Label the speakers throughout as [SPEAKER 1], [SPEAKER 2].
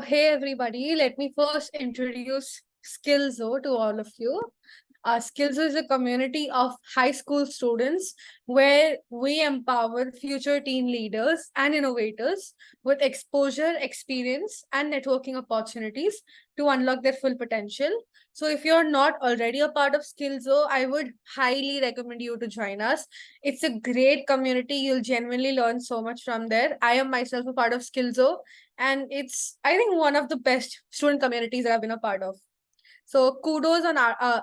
[SPEAKER 1] Hey everybody, let me first introduce Skillzo to all of you. Skillzo is a community of high school students where we empower future teen leaders and innovators with exposure, experience, and networking opportunities to unlock their full potential. So, if you're not already a part of Skillzo, I would highly recommend you to join us. It's a great community. You'll genuinely learn so much from there. I am myself a part of Skillzo, and it's, I think, one of the best student communities that I've been a part of. So kudos on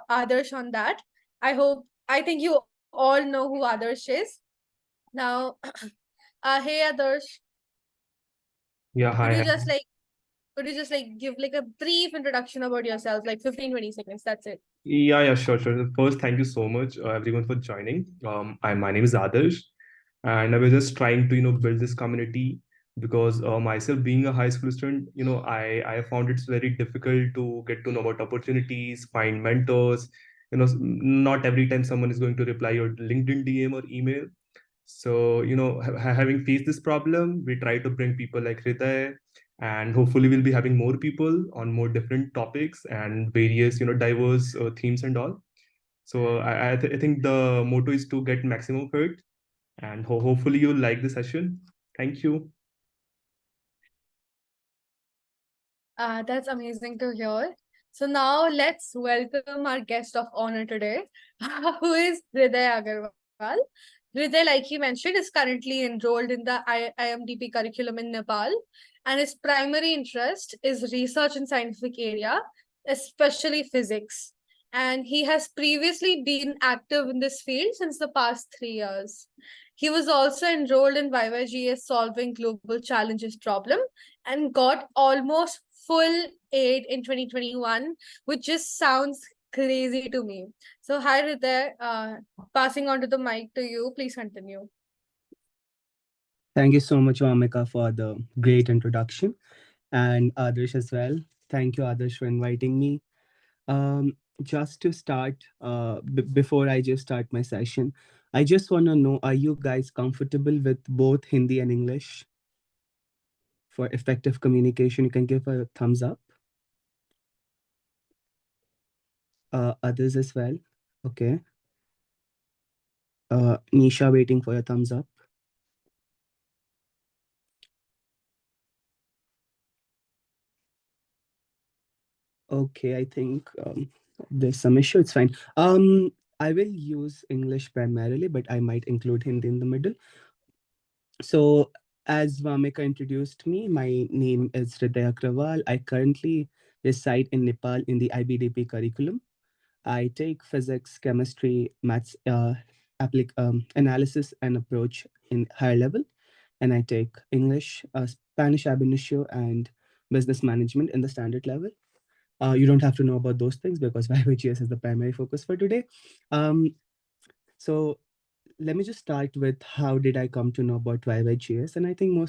[SPEAKER 1] Adarsh on that. I think you all know who Adarsh is. Now, hey Adarsh,
[SPEAKER 2] Yeah,
[SPEAKER 1] could
[SPEAKER 2] hi.
[SPEAKER 1] you
[SPEAKER 2] Hi.
[SPEAKER 1] just like could you just like give like a brief introduction about yourself, like 15-20 seconds? That's it.
[SPEAKER 2] Yeah, sure, sure. First, thank you so much, everyone, for joining. My name is Adarsh, and I was just trying to, build this community because myself being a high school student, I found it's very difficult to get to know about opportunities, find mentors. Not every time someone is going to reply your LinkedIn DM or email. So, having faced this problem, we try to bring people like Hriday, and hopefully we'll be having more people on more different topics and various, diverse themes and all. So I think the motto is to get maximum of it, and hopefully you'll like the session. Thank you.
[SPEAKER 1] That's amazing to hear. So now let's welcome our guest of honor today, who is Hriday Agarwal. Hriday, like he mentioned, is currently enrolled in the IMDP curriculum in Nepal, and his primary interest is research in scientific area, especially physics. And he has previously been active in this field since the past 3 years. He was also enrolled in YYGS Solving Global Challenges problem and got almost full aid in 2021, which just sounds crazy to me. So, hi, Hriday. Passing on to the mic to you. Please continue.
[SPEAKER 3] Thank you so much, Vamika, for the great introduction, and Adarsh as well. Thank you, Adarsh, for inviting me. Just to start, before I just start my session, I just want to know, are you guys comfortable with both Hindi and English for effective communication? You can give a thumbs up. Others as well. Okay. Nisha, waiting for your thumbs up. Okay, I think there's some issue. It's fine. I will use English primarily, but I might include Hindi in the middle. So, as Vamika introduced me, my name is Hriday Agrawal. I currently reside in Nepal in the IBDP curriculum. I take physics, chemistry, maths, analysis and approach in higher level, and I take English, Spanish ab initio, and business management in the standard level. You don't have to know about those things because YYGS is the primary focus for today. Um, so let me just start with how did I come to know about YYGS? And I think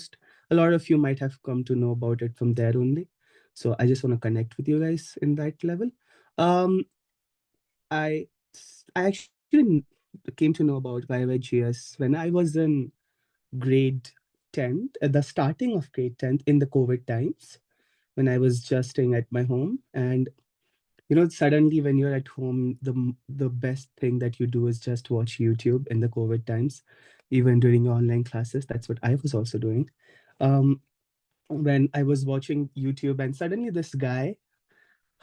[SPEAKER 3] a lot of you might have come to know about it from there only. So I just want to connect with you guys in that level. Um, I I actually came to know about YYGS when I was in grade 10th, at the starting of grade 10th in the COVID times, when I was just staying at my home. And suddenly when you're at home, the best thing that you do is just watch YouTube in the COVID times, even during your online classes. That's what I was also doing. Um, when I was watching YouTube, and suddenly this guy,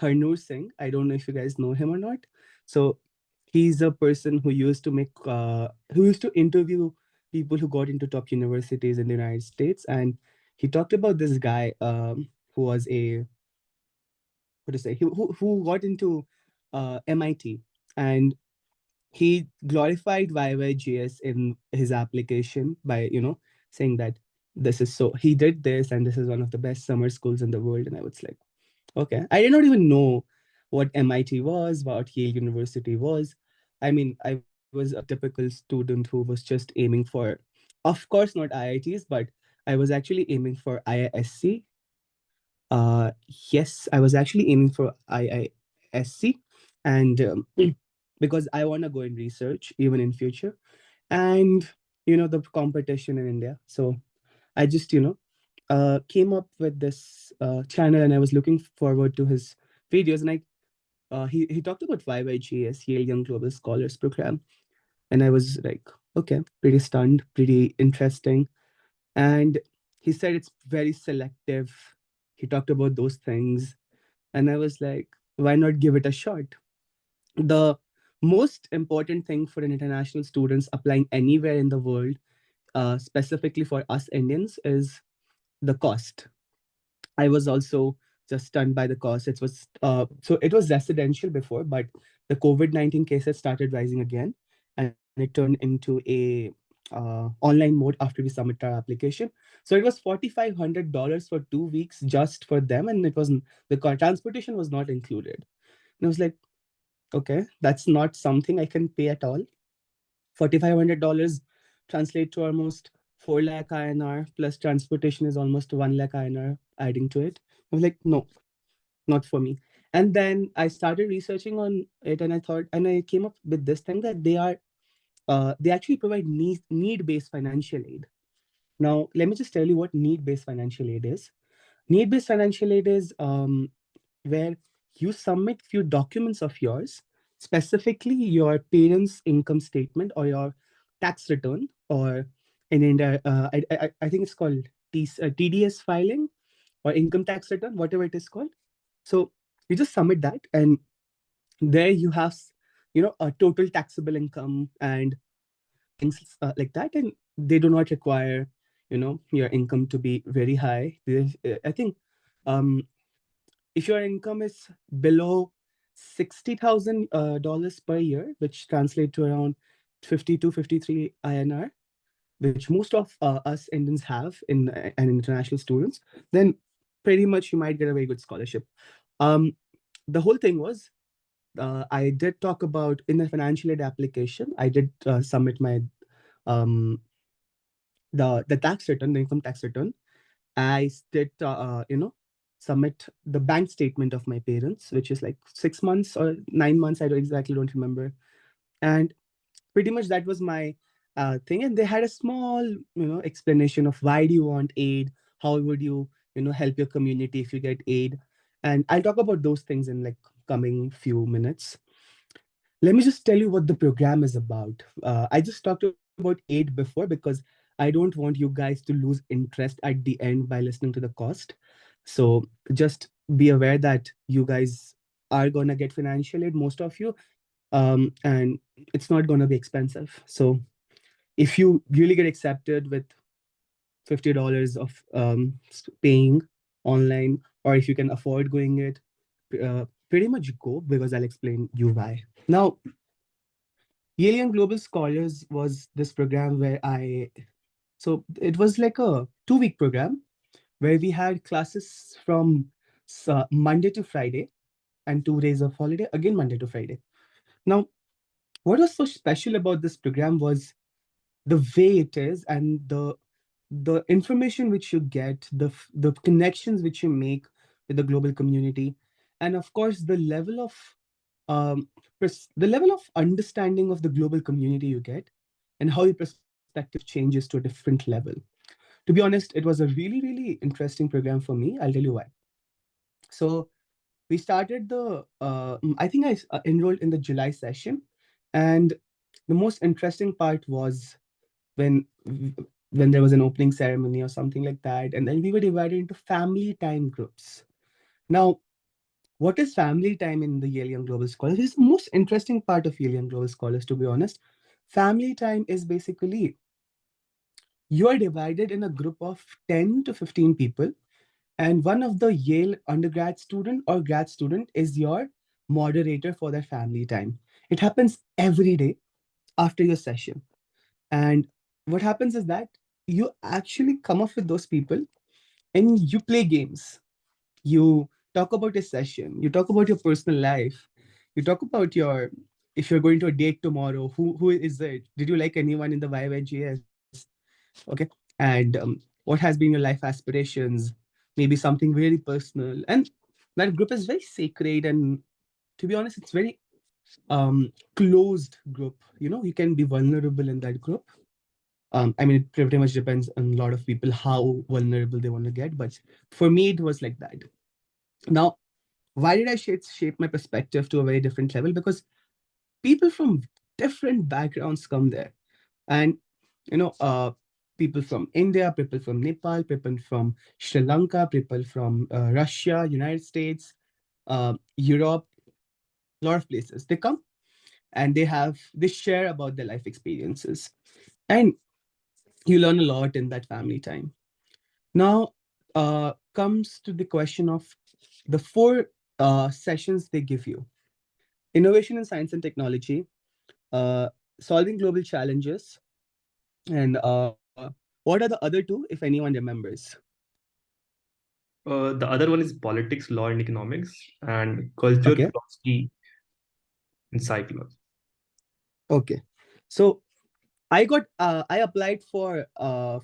[SPEAKER 3] Harnoor Singh, I don't know if you guys know him or not. So he's a person who used to interview people who got into top universities in the United States, and he talked about this guy who was a what to say who got into MIT, and he glorified YYGS in his application by saying that he did this and this is one of the best summer schools in the world. And I was like, okay, I did not even know what MIT was, what Yale University was. I mean, I was a typical student who was just aiming for, of course, not IITs, but I was actually aiming for IISc. Yes, I was actually aiming for IISc, and because I want to go in research even in future, and the competition in India. So I just came up with this channel, and I was looking forward to his videos. And he talked about YYGS, Yale Young Global Scholars program, and I was like, okay, pretty stunned, pretty interesting. And he said it's very selective. He talked about those things, and I was like, why not give it a shot? The most important thing for an international students applying anywhere in the world, specifically for us Indians, is the cost. I was also just stunned by the cost. It was residential before, but the COVID-19 cases started rising again, and it turned into a online mode after we submit our application. So it was $4,500 for 2 weeks just for them, and it wasn't transportation was not included. And I was like, okay, that's not something I can pay at all. $4,500 translate to almost 4 lakh INR plus transportation is almost 1 lakh INR adding to it. I was like, no, not for me. And then I started researching on it, and I came up with this thing that they actually provide need-based financial aid. Now, let me just tell you what need-based financial aid is. Need-based financial aid is where you submit few documents of yours, specifically your parents' income statement or your tax return, or in India, I think it's called TDS filing or income tax return, whatever it is called. So you just submit that, and there you have, a total taxable income and things like that, and they do not require, your income to be very high. I think um, if your income is below $60,000 per year, which translate to around 52, 53 INR, which most of us Indians have in and international students, then pretty much you might get a very good scholarship. Um, the whole thing was, I did talk about in the financial aid application. I did submit my um, the tax return, the income tax return. I did, submit the bank statement of my parents, which is like 6 months or 9 months. I don't exactly don't remember. And pretty much that was my thing. And they had a small, explanation of why do you want aid? How would you, help your community if you get aid? And I'll talk about those things in like coming few minutes. Let me just tell you what the program is about. I just talked about aid before because I don't want you guys to lose interest at the end by listening to the cost. So just be aware that you guys are gonna get financial aid, most of you, and it's not gonna be expensive. So if you really get accepted with $50 of paying online, or if you can afford going it, pretty much go, because I'll explain you why. Now, Yale Young Global Scholars was this program so it was like a 2 week program where we had classes from Monday to Friday and 2 days of holiday, again Monday to Friday. Now, what was so special about this program was the way it is, and the information which you get, the connections which you make with the global community, and of course um, the level of understanding of the global community you get, and how your perspective changes to a different level. To be honest, it was a really, really interesting program for me. I'll tell you why. So we started I think I enrolled in the July session, and the most interesting part was when when there was an opening ceremony or something like that, and then we were divided into family time groups. Now, what is family time in the Yale Young Global Scholars? It's the most interesting part of Yale Young Global Scholars, to be honest. Family time is basically you are divided in a group of 10 to 15 people, and one of the Yale undergrad student or grad student is your moderator for that family time. It happens every day after your session. And what happens is that you actually come up with those people and you play games. You talk about your session, you talk about your personal life, you talk about your, if you're going to a date tomorrow, who is it? Did you like anyone in the YYGS? Okay. And what has been your life aspirations? Maybe something really personal. And that group is very sacred, and to be honest, it's very closed group. You can be vulnerable in that group. I mean, it pretty much depends on a lot of people how vulnerable they want to get. But for me, it was like that. Now, why did I shape my perspective to a very different level? Because people from different backgrounds come there, and you know, people from India, people from Nepal, people from Sri Lanka, people from Russia, United States, Europe, a lot of places. They come and they share about their life experiences, and you learn a lot in that family time. Now, comes to the question of the four sessions they give you: innovation in science and technology, uh, solving global challenges, and what are the other two, if anyone remembers?
[SPEAKER 2] The other one is politics, law, and economics, and culture,
[SPEAKER 3] Okay,
[SPEAKER 2] philosophy, and psychology.
[SPEAKER 3] okay. So I applied for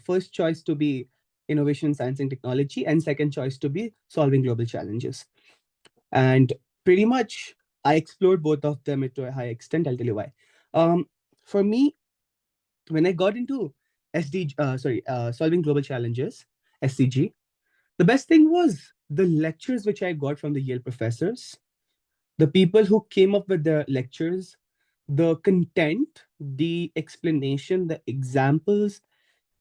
[SPEAKER 3] first choice to be innovation, science, and technology, and second choice to be solving global challenges. And pretty much I explored both of them to a high extent. I'll tell you why. Um, for me, when I got into solving global challenges, SCG, the best thing was the lectures which I got from the Yale professors, the people who came up with the lectures, the content, the explanation, the examples,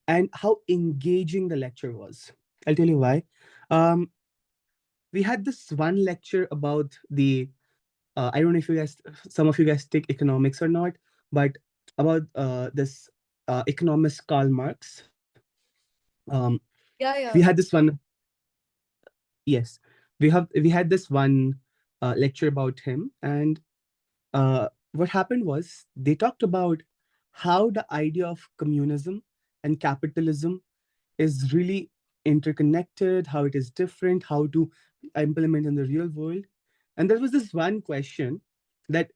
[SPEAKER 3] and how engaging the lecture was. I'll tell you why. Um, we had this one lecture about the I don't know if you guys, some of you guys take economics or not, but about this economist Karl Marx. Um,
[SPEAKER 1] Yeah,
[SPEAKER 3] we
[SPEAKER 1] yeah.
[SPEAKER 3] had this one. Yes, we had this one lecture about him, and what happened was they talked about how the idea of communism and capitalism is really interconnected, how it is different, how to implement in the real world. And there was this one question that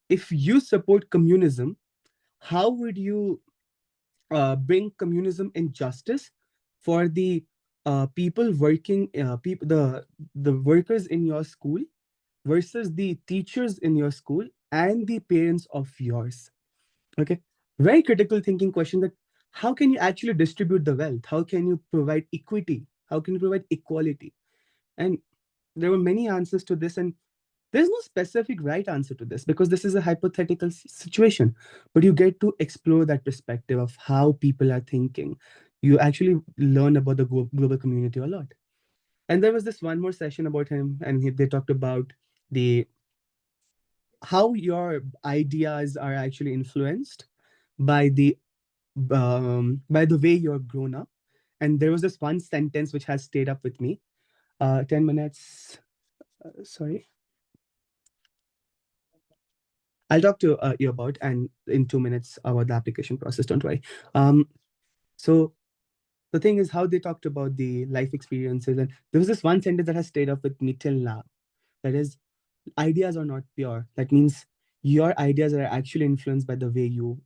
[SPEAKER 3] if you support communism, how would you bring communism in justice for the people working, the workers in your school versus the teachers in your school and the parents of yours? Okay, very critical thinking question, that how can you actually distribute the wealth? How can you provide equity? How can you provide equality? And there were many answers to this, and there's no specific right answer to this because this is a hypothetical situation. But you get to explore that perspective of how people are thinking. You actually learn about the global community a lot. And there was this one more session about him, and they talked about the how your ideas are actually influenced by the way you're grown up. And there was this one sentence which has stayed up with me. 10 minutes. Sorry. I'll talk to you about, and in 2 minutes about the application process. Don't worry. So the thing is how they talked about the life experiences, and there was this one sentence that has stayed up with me till now. That is, ideas are not pure. That means your ideas are actually influenced by the way you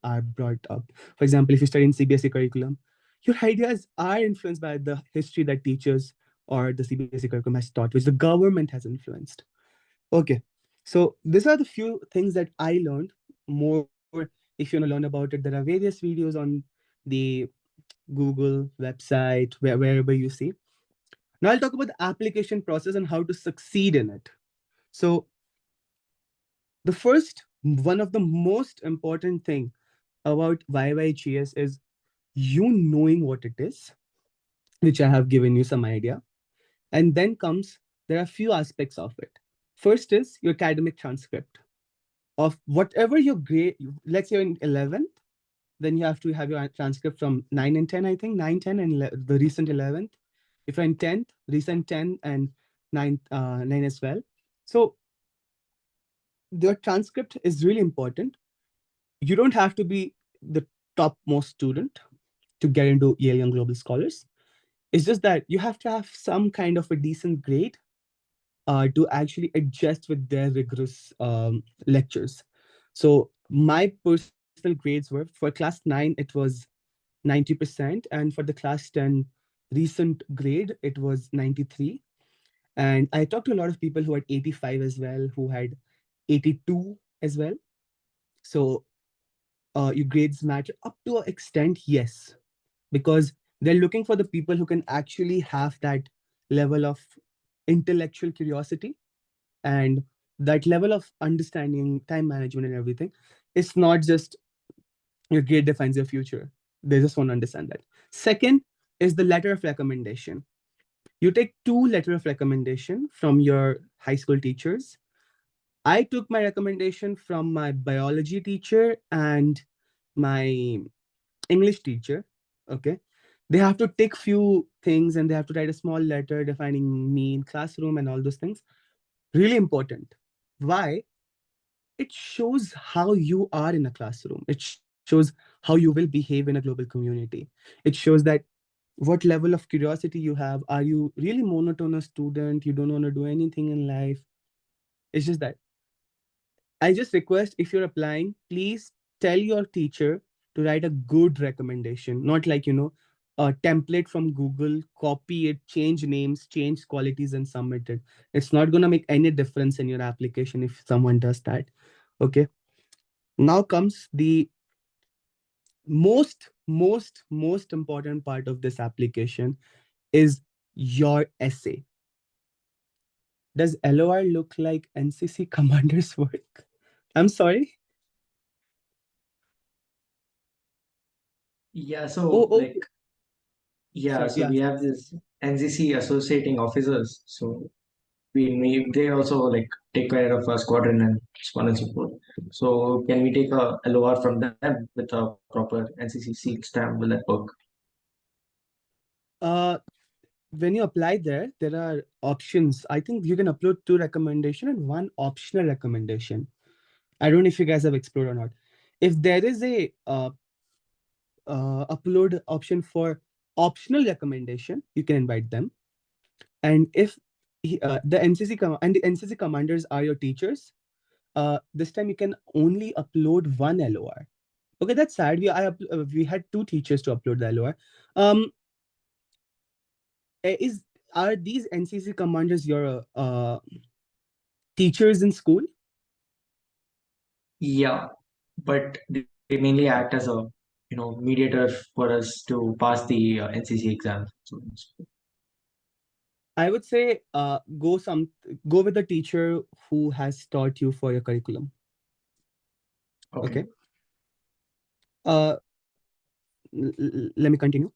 [SPEAKER 3] are brought up. For example, if you study in CBSE curriculum, your ideas are influenced by the history that teachers or the CBSE curriculum has taught, which the government has influenced. Okay. So these are the few things that I learned. More, if you want to learn about it, there are various videos on the Google website, wherever you see. Now I'll talk about the application process and how to succeed in it. So the first, one of the most important thing about YYGS is you knowing what it is, which I have given you some idea. And then comes, there are a few aspects of it. First is your academic transcript of whatever your grade. Let's say you're in 11th, then you have to have your transcript from 9 and 10, I think, 9, 10, and the recent 11th. If you're in 10th, recent 10 and 9, 9 as well. So your transcript is really important. You don't have to be the topmost student to get into Yale Young Global Scholars. It's just that you have to have some kind of a decent grade to actually adjust with their rigorous lectures. So my personal grades were, for class 9, it was 90%, and for the class 10 recent grade, it was 93. And I talked to a lot of people who had 85 as well, who had 82 as well. So your grades matter up to an extent, yes, because they're looking for the people who can actually have that level of intellectual curiosity and that level of understanding time management and everything. It's not just your grade defines your future. They just want to understand that. Second is the letter of recommendation. You take two letter of recommendation from your high school teachers. I took my recommendation from my biology teacher and my English teacher. Okay. They have to take few things and they have to write a small letter defining me in classroom and all those things. Really important. Why? It shows how you are in a classroom. It shows how you will behave in a global community. It shows that what level of curiosity you have. Are you really monotonous student? You don't want to do anything in life. It's just that I just request if you're applying, please tell your teacher to write a good recommendation, not like, a template from Google, copy it, change names, change qualities, and submit it. It's not going to make any difference in your application if someone does that. Okay. Now comes the most important part of this application is your essay. Does LOR look like NCC commander's work? I'm sorry.
[SPEAKER 4] Yeah,
[SPEAKER 3] Oh,
[SPEAKER 4] so like,
[SPEAKER 3] okay.
[SPEAKER 4] yeah,
[SPEAKER 3] Sorry.
[SPEAKER 4] so
[SPEAKER 3] Yeah.
[SPEAKER 4] we have this NCC associating officers. So they also like take care of our squadron and so on and so forth. So can we take a LOR from them with a proper NCC seal stamp? Will that work?
[SPEAKER 3] Uh, when you apply there, there are options. I think you can upload two recommendation and one optional recommendation. I don't know if you guys have explored or not. If there is a upload option for optional recommendation, you can invite them. And if the and the NCC commanders are your teachers, this time you can only upload one LOR. Okay, that's sad. We had two teachers to upload the LOR. Um, is Are these NCC commanders your teachers in school?
[SPEAKER 4] Yeah, but they mainly act as a mediator for us to pass the NCC exam. So,
[SPEAKER 3] I would say go with the teacher who has taught you for your curriculum.
[SPEAKER 4] okay.
[SPEAKER 3] Okay. Uh, Let me continue.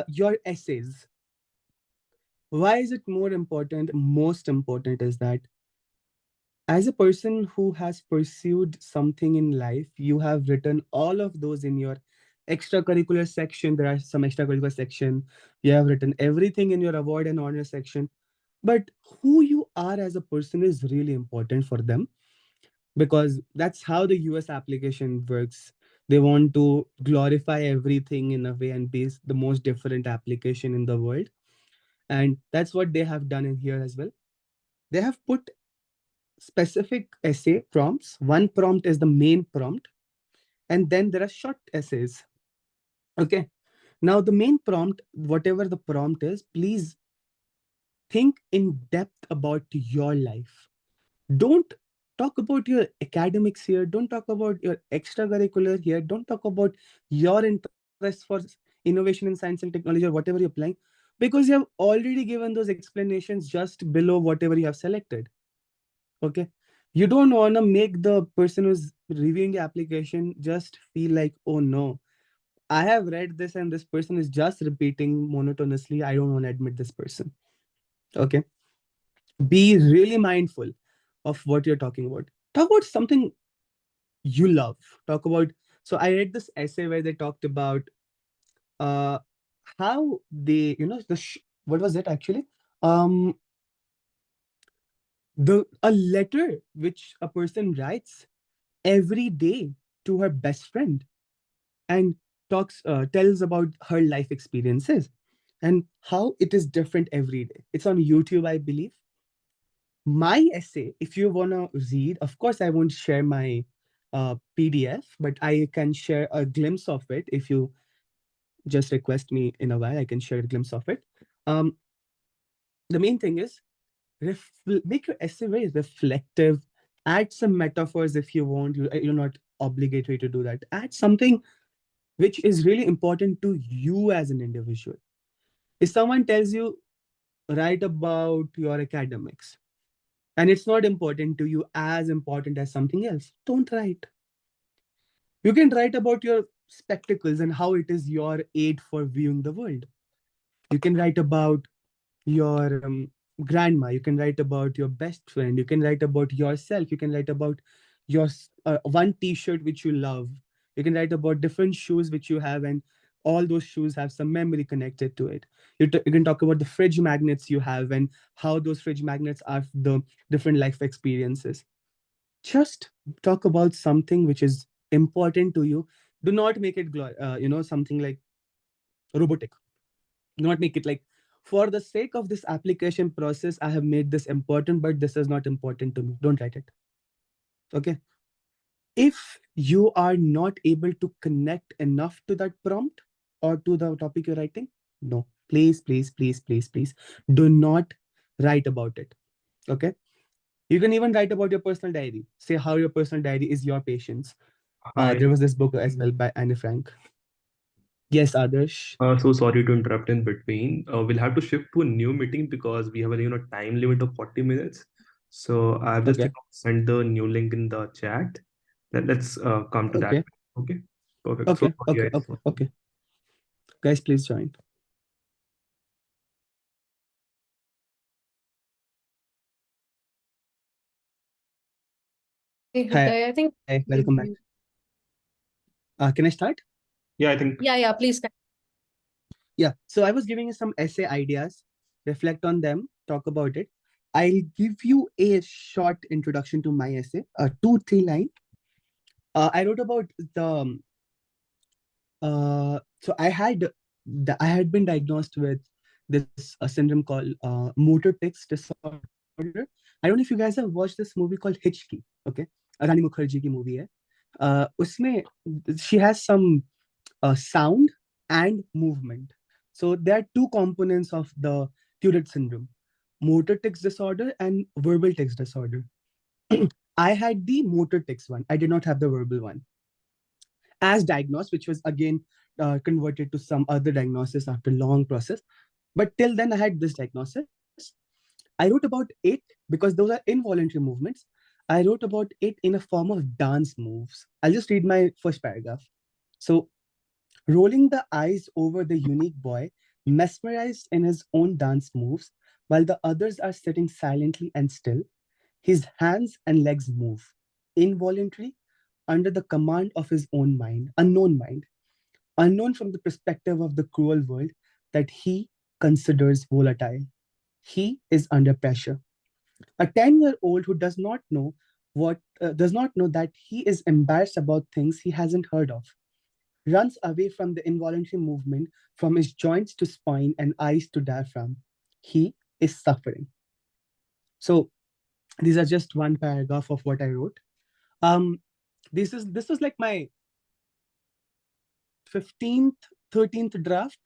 [SPEAKER 3] Your essays. Why is it more important? Most important is that as a person who has pursued something in life, you have written all of those in your extracurricular section. There are some extracurricular section. You have written everything in your award and honor section. But who you are as a person is really important for them because that's how the US application works. They want to glorify everything in a way and be the most different application in the world. And that's what they have done in here as well. They have put specific essay prompts. One prompt is the main prompt, and then there are short essays. Okay. Now, the main prompt, whatever the prompt is, please think in depth about your life. Don't talk about your academics here. Don't talk about your extracurricular here. Don't talk about your interest for innovation in science and technology or whatever you're applying, because you have already given those explanations just below whatever you have selected. Okay. You don't want to make the person who's reviewing the application just feel like, oh no, I have read this and this person is just repeating monotonously. I don't want to admit this person. Okay. Be really mindful of what you're talking about. Talk about something you love. Talk about. So I read this essay where they talked about uh how they, what was it actually? Um, the a letter which a person writes every day to her best friend and tells about her life experiences and how it is different every day. It's on YouTube, I believe. My essay, if you want to read, of course I won't share my PDF, but I can share a glimpse of it. If you just request me in a while, I can share a glimpse of it. um, the main thing is make your essay very reflective. Add some metaphors if you want. You're not obligatory to do that. Add something which is really important to you as an individual. If someone tells you, write about your academics, and it's not important to you as important as something else, don't write. You can write about your spectacles and how it is your aid for viewing the world. You can write about your grandma. You can write about your best friend. You can write about yourself. You can write about your one T-shirt which you love. You can write about different shoes which you have, and all those shoes have some memory connected to it. You can talk about the fridge magnets you have and how those fridge magnets are the different life experiences. Just talk about something which is important to you. Do not make it something like robotic. Do not make it like, for the sake of this application process, I have made this important, but this is not important to me. Don't write it. Okay. If you are not able to connect enough to that prompt or to the topic you're writing, no, please, please, please, please, please do not write about it. Okay. You can even write about your personal diary. Say how your personal diary is your patience.
[SPEAKER 2] Hi.
[SPEAKER 3] There was this book as well by Anne Frank. Yes, Adarsh.
[SPEAKER 2] So sorry to interrupt in between. We'll have to shift to a new meeting because we have a time limit of 40 minutes. So I've just
[SPEAKER 3] Okay.
[SPEAKER 2] sent the new link in the chat. Let's come to that.
[SPEAKER 3] Okay.
[SPEAKER 2] Okay. Perfect. So
[SPEAKER 3] Okay.
[SPEAKER 2] sorry,
[SPEAKER 3] Okay.
[SPEAKER 2] guys.
[SPEAKER 3] Okay. Okay. Guys, please join.
[SPEAKER 1] Hey,
[SPEAKER 3] Hi.
[SPEAKER 1] Hriday, I think.
[SPEAKER 3] Welcome back. Can I start?
[SPEAKER 2] Yeah, I think.
[SPEAKER 1] Yeah, please.
[SPEAKER 3] Yeah. So I was giving you some essay ideas. Reflect on them. Talk about it. I'll give you a short introduction to my essay. 2-3 line. I wrote about the. So I had been diagnosed with this syndrome called motor tics disorder. I don't know if you guys have watched this movie called Hitchki. Okay, Rani Mukherjee की movie है. उसमें she has some sound and movement. So there are two components of the Tourette syndrome: motor tics disorder and verbal tics disorder. I had the motor tics one. I did not have the verbal one. As diagnosed, which was again converted to some other diagnosis after long process. But till then, I had this diagnosis. I wrote about it because those are involuntary movements. I wrote about it in a form of dance moves. I'll just read my first paragraph. So, rolling the eyes over the unique boy, mesmerized in his own dance moves, while the others are sitting silently and still, his hands and legs move, involuntary, under the command of his own mind, unknown from the perspective of the cruel world that he considers volatile. He is under pressure. A 10-year-old who does not know that he is embarrassed about things he hasn't heard of, runs away from the involuntary movement from his joints to spine and eyes to diaphragm. He is suffering. So these are just one paragraph of what I wrote. Um, this was like my 15th, 13th draft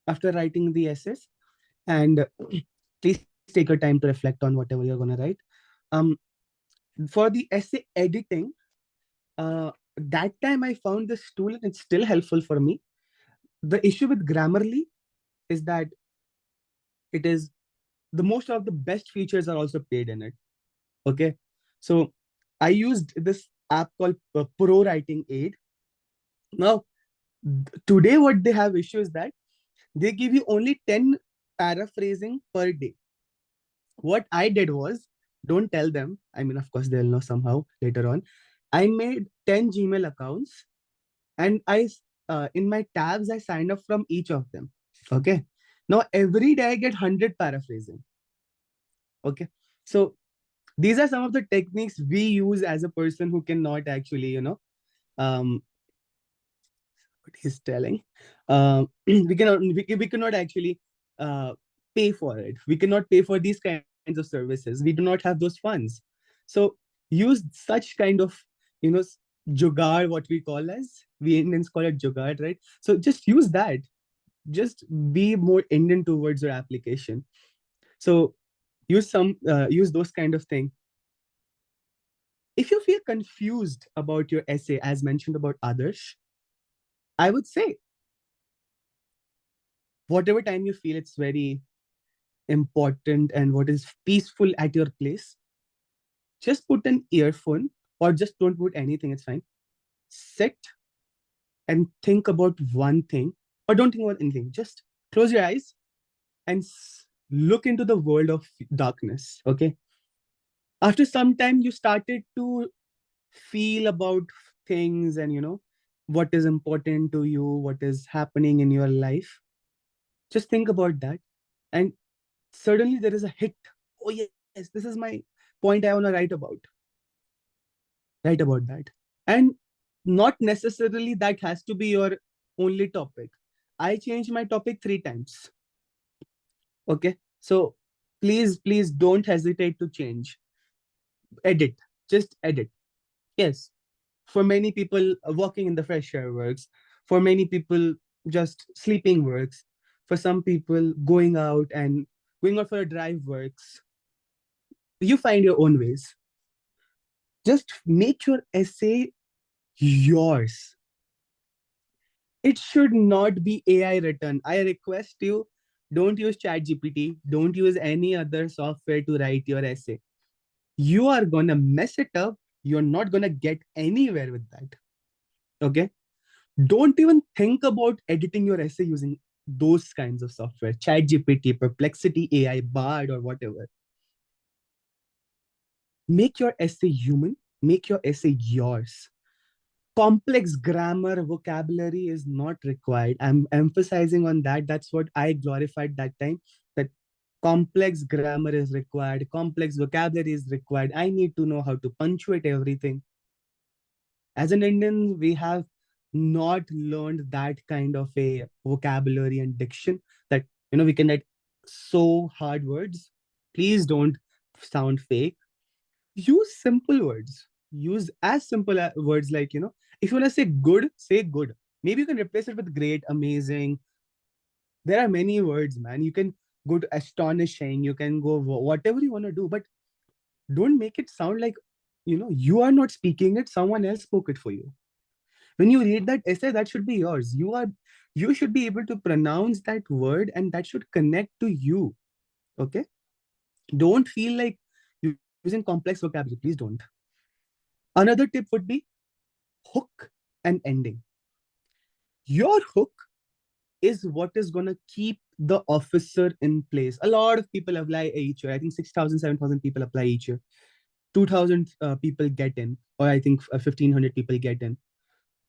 [SPEAKER 3] after writing the essays. And please take your time to reflect on whatever you're going to write. Um, for the essay editing, that time I found this tool and it's still helpful for me. The issue with Grammarly is that it is the most of the best features are also paid in it. Okay. So I used this app called Pro Writing Aid. Now, today, what they have issue is that they give you only 10 paraphrasing per day. What I did was, don't tell them. I mean, of course, they'll know somehow later on. I made 10 Gmail accounts and in my tabs, I signed up from each of them. Okay. Now, every day I get 100 paraphrasing. Okay. So these are some of the techniques we use as a person who cannot actually, um, what he's telling. We cannot actually uh, pay for it. We cannot pay for these kinds of services. We do not have those funds. So use such kind of, you know, jugaad, what we call as, we Indians call it jugaad, right? So just use that. Just be more Indian towards your application. So use those kind of thing. If you feel confused about your essay, as mentioned about Adarsh, I would say, whatever time you feel it's very important and what is peaceful at your place, just put an earphone or just don't put anything, it's fine. Sit and think about one thing, or don't think about anything. Just close your eyes and look into the world of darkness. Okay. After some time, you started to feel about things and, what is important to you, what is happening in your life. Just think about that. And suddenly there is a hit. Oh, yes, this is my point I want to write about. Write about that. And not necessarily that has to be your only topic. I changed my topic 3 times. Okay. So please don't hesitate to change. Edit. Just edit. Yes. For many people, walking in the fresh air works. For many people, just sleeping works. For some people, going out for a drive works. You find your own ways. Just make your essay yours. It should not be AI written. I request you, don't use ChatGPT, don't use any other software to write your essay. You are gonna mess it up. You're not gonna get anywhere with that. Okay? Don't even think about editing your essay using those kinds of software, ChatGPT, Perplexity, AI, Bard, or whatever. Make your essay human, make your essay yours. Complex grammar, vocabulary is not required. I'm emphasizing on that. That's what I glorified that time. That complex grammar is required, complex vocabulary is required. I need to know how to punctuate everything. As an Indian, we have not learned that kind of a vocabulary and diction that we can write so hard words. Please don't sound fake. Use simple words. Use as simple words like, if you want to say good, say good. Maybe you can replace it with great, amazing. There are many words, man. You can go to astonishing. You can go whatever you want to do, but don't make it sound like, you are not speaking it. Someone else spoke it for you. When you read that essay, that should be yours. You should be able to pronounce that word and that should connect to you. Okay. Don't feel like using complex vocabulary. Please don't. Another tip would be hook and ending. Your hook is what is going to keep the officer in place. A lot of people apply each year. I think 6,000, 7,000 people apply each year. 2,000 people get in, or I think 1,500 people get in.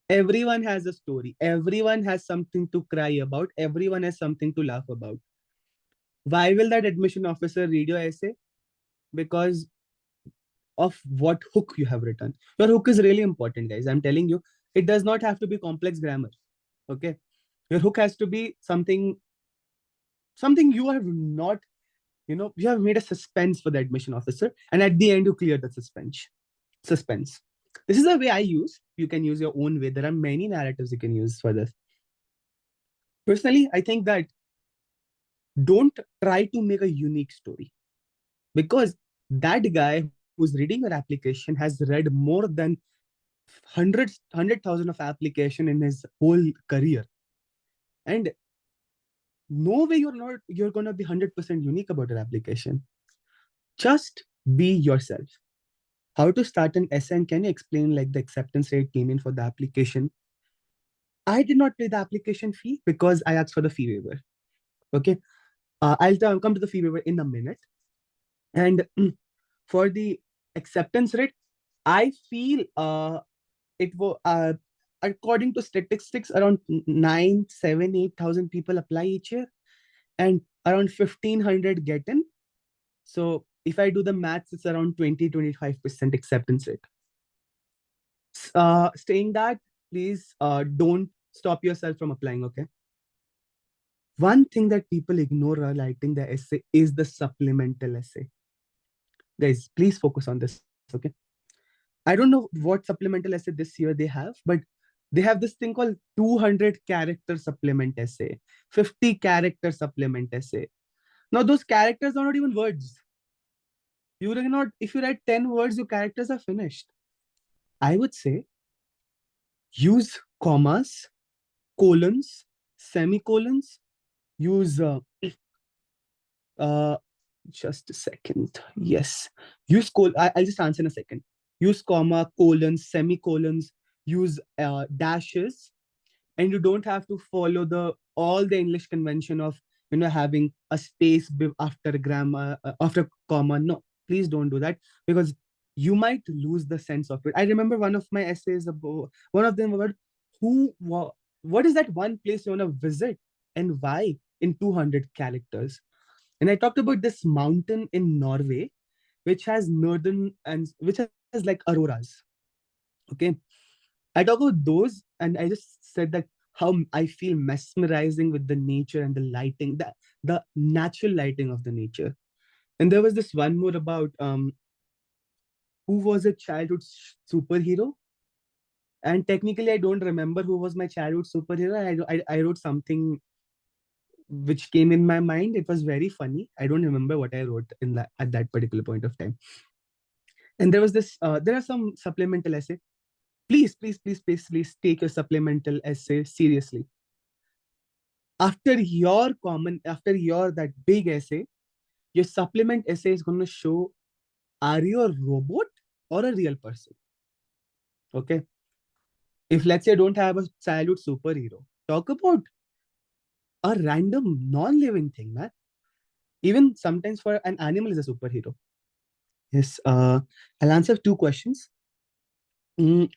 [SPEAKER 3] Everyone has a story. Everyone has something to cry about. Everyone has something to laugh about. Why will that admission officer read your essay? Because of what hook you have written. Your hook is really important, guys. I'm telling you, it does not have to be complex grammar. Okay. Your hook has to be something you have not, you have made a suspense for the admission officer. And at the end, you clear the suspense. This is the way I use. You can use your own way. There are many narratives you can use for this. Personally, I think that don't try to make a unique story, because that guy who's reading your application has read more than 100,000 of application in his whole career. And no way you're going to be 100% unique about your application. Just be yourself. How to start an essay, and can you explain like the acceptance rate came in for the application? I did not pay the application fee because I asked for the fee waiver. Okay. I'll come to the fee waiver in a minute. And for the acceptance rate, I feel it was according to statistics, around 8,000 people apply each year, and around 1,500 get in. So if I do the maths, it's around 20-25% acceptance rate. Saying that, please don't stop yourself from applying. Okay. One thing that people ignore while writing the essay is the supplemental essay. Guys, please focus on this. Okay. I don't know what supplemental essay this year they have, but they have this thing called 200 character supplement essay, 50 character supplement essay. Now, those characters are not even words. You cannot, if you write 10 words, your characters are finished. I would say use commas, colons, semicolons, use uh just a second. Yes. I'll just answer in a second. Use comma, colons, semicolons, use dashes, and you don't have to follow the all the English convention of having a space after grammar after comma. No, please don't do that, because you might lose the sense of it. I remember one of my essays about one of them about what is that one place you want to visit and why in 200 characters. And I talked about this mountain in Norway, which has northern and which has like auroras. Okay. I talk about those, and I just said that how I feel mesmerizing with the nature and the lighting, the natural lighting of the nature. And there was this one more about who was a childhood superhero. And technically, I don't remember who was my childhood superhero. I wrote something which came in my mind. It was very funny. I don't remember what I wrote in that at that particular point of time. And there was this. There are some supplemental essay. Please take your supplemental essay seriously. After your that big essay, your supplement essay is going to show, are you a robot or a real person? Okay. If let's say I don't have a childhood superhero, talk about a random non-living thing, man. Even sometimes for an animal is a superhero. Yes. I'll answer two questions. Mm,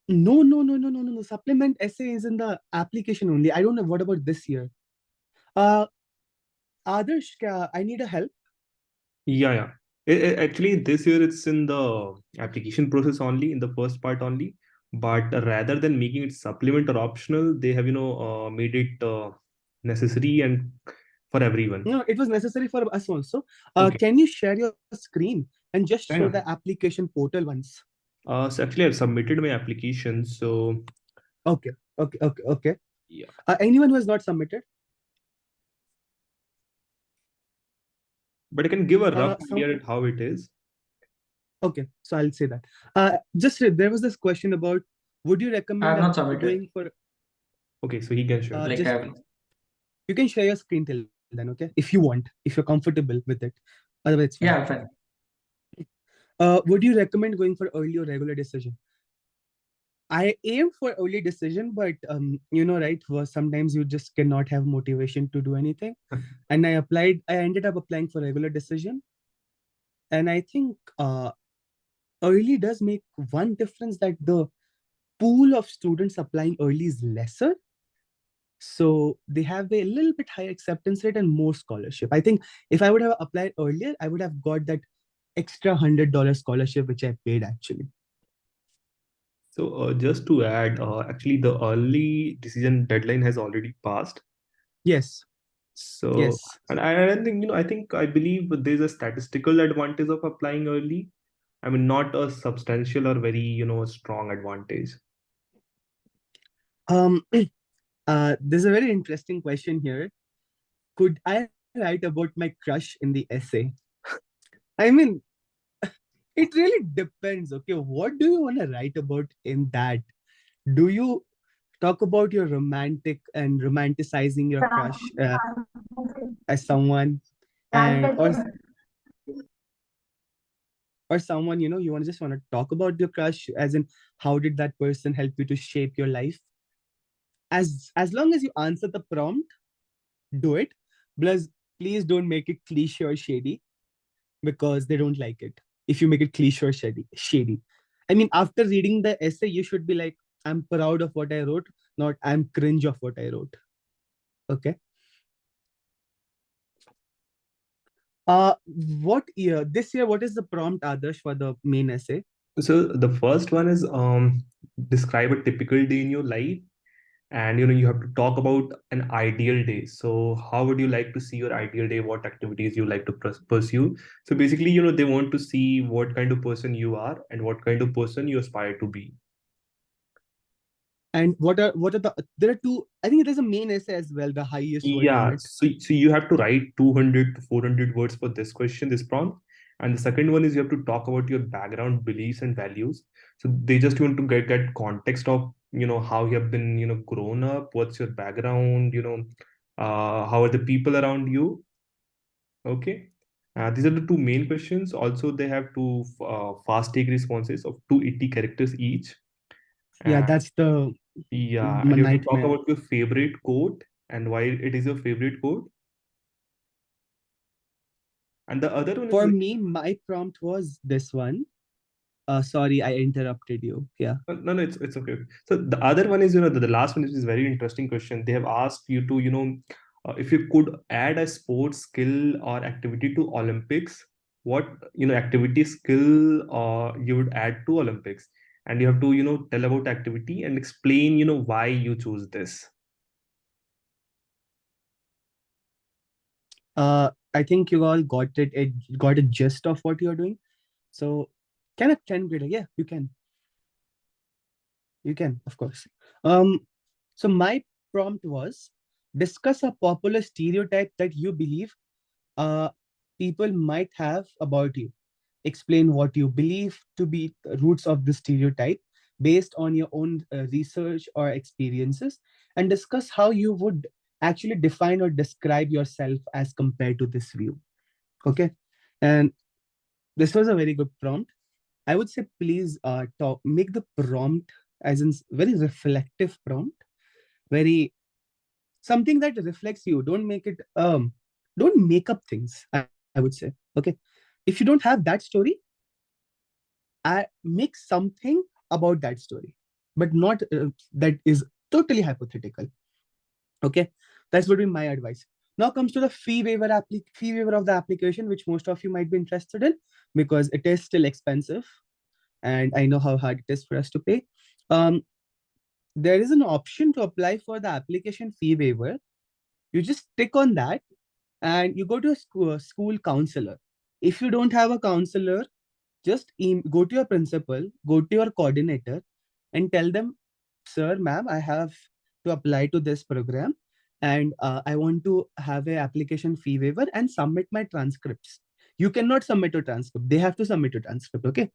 [SPEAKER 3] no. Supplement essay is in the application only. I don't know what about this year. Uh, Adarsh, I need a help.
[SPEAKER 2] Yeah. Actually, this year it's in the application process only, in the first part only. But rather than making it supplement or optional, they have, made it necessary and for everyone.
[SPEAKER 3] No, it was necessary for us also.
[SPEAKER 2] Okay.
[SPEAKER 3] Can you share your screen and just show
[SPEAKER 2] Yeah.
[SPEAKER 3] the application portal once?
[SPEAKER 2] So actually, I've submitted my application. So
[SPEAKER 3] Okay.
[SPEAKER 2] yeah.
[SPEAKER 3] Anyone who has not submitted?
[SPEAKER 2] But I can give a rough
[SPEAKER 3] Some
[SPEAKER 2] idea at how it is.
[SPEAKER 3] Okay, so I'll say that. There was this question about, would you
[SPEAKER 4] I
[SPEAKER 3] recommend
[SPEAKER 4] have not submitted.
[SPEAKER 3] going for
[SPEAKER 2] Okay, so he can share.
[SPEAKER 4] Like
[SPEAKER 3] just you can share your screen till then, okay? If you want, if you're comfortable with it. Otherwise, it's fine.
[SPEAKER 4] yeah, fine.
[SPEAKER 3] Would you recommend going for early or regular decision? I aim for early decision, but right, sometimes you just cannot have motivation to do anything. And I ended up applying for regular decision. And I think early does make one difference, that the pool of students applying early is lesser. So they have a little bit higher acceptance rate and more scholarship. I think if I would have applied earlier, I would have got that extra $100 scholarship, which I paid actually.
[SPEAKER 2] So just to add, actually the early decision deadline has already passed.
[SPEAKER 3] Yes.
[SPEAKER 2] So,
[SPEAKER 3] Yes.
[SPEAKER 2] and I don't think, I believe there's a statistical advantage of applying early. I mean, not a substantial or very, strong advantage.
[SPEAKER 3] There's a very interesting question here. Could I write about my crush in the essay? I mean, it really depends. Okay, what do you want to write about in that? Do you talk about your romantic and romanticizing your crush as someone, and or someone you want to talk about your crush, as in how did that person help you to shape your life? As long as you answer the prompt, do it. Plus, please don't make it cliche or shady, because they don't like it if you make it cliche or shady. I mean, after reading the essay, you should be like, I'm proud of what I wrote, not I'm cringe of what I wrote. Okay. What year? This year, what is the prompt, Adarsh, for the main essay?
[SPEAKER 2] So the first one is describe a typical day in your life, and you have to talk about an ideal day. So how would you like to see your ideal day? What activities you like to pursue? So basically, they want to see what kind of person you are and what kind of person you aspire to be.
[SPEAKER 3] And what are the there are two, I think there's a main essay as well, the highest word
[SPEAKER 2] Yeah,
[SPEAKER 3] limit.
[SPEAKER 2] so you have to write 200 to 400 words for this question, this prompt, And the second one is you have to talk about your background, beliefs, and values. So they just want to get context of how you have been grown up, what's your background, how are the people around you. Okay. These are the two main questions. Also, they have two fast take responses of 280 characters each.
[SPEAKER 3] Yeah,
[SPEAKER 2] And
[SPEAKER 3] that's the
[SPEAKER 2] yeah, and you have to talk
[SPEAKER 3] nightmare.
[SPEAKER 2] about your favorite quote and why it is your favorite quote. And the other one is
[SPEAKER 3] For
[SPEAKER 2] like,
[SPEAKER 3] me, my prompt was this one. Sorry, I interrupted you. Yeah.
[SPEAKER 2] no, no, it's okay. So the other one is, the last one is very interesting question. They have asked you to, if you could add a sports skill or activity to Olympics, what, activity skill you would add to Olympics? And you have to, tell about activity and explain, why you choose this.
[SPEAKER 3] I think you all got a gist of what you're doing. So can grade? Yeah, you can. You can, of course. Um, so my prompt was discuss a popular stereotype that you believe uh people might have about you. Explain what you believe to be the roots of the stereotype based on your own research or experiences, and discuss how you would actually define or describe yourself as compared to this view. Okay. And this was a very good prompt. I would say please make the prompt as in very reflective prompt, very something that reflects you. Don't make up things, I would say. Okay. If you don't have that story, I make something about that story, but not that is totally hypothetical. Okay. That's would be my advice. Now comes to the fee waiver of the application, which most of you might be interested in because it is still expensive and I know how hard it is for us to pay. Um, there is an option to apply for the application fee waiver. You just tick on that and you go to a school counselor. If you don't have a counselor, just go to your principal, go to your coordinator, and tell them, sir, ma'am, I have to apply to this program and I want to have a application fee waiver and submit my transcripts. You cannot submit a transcript. They have to submit a transcript. Okay.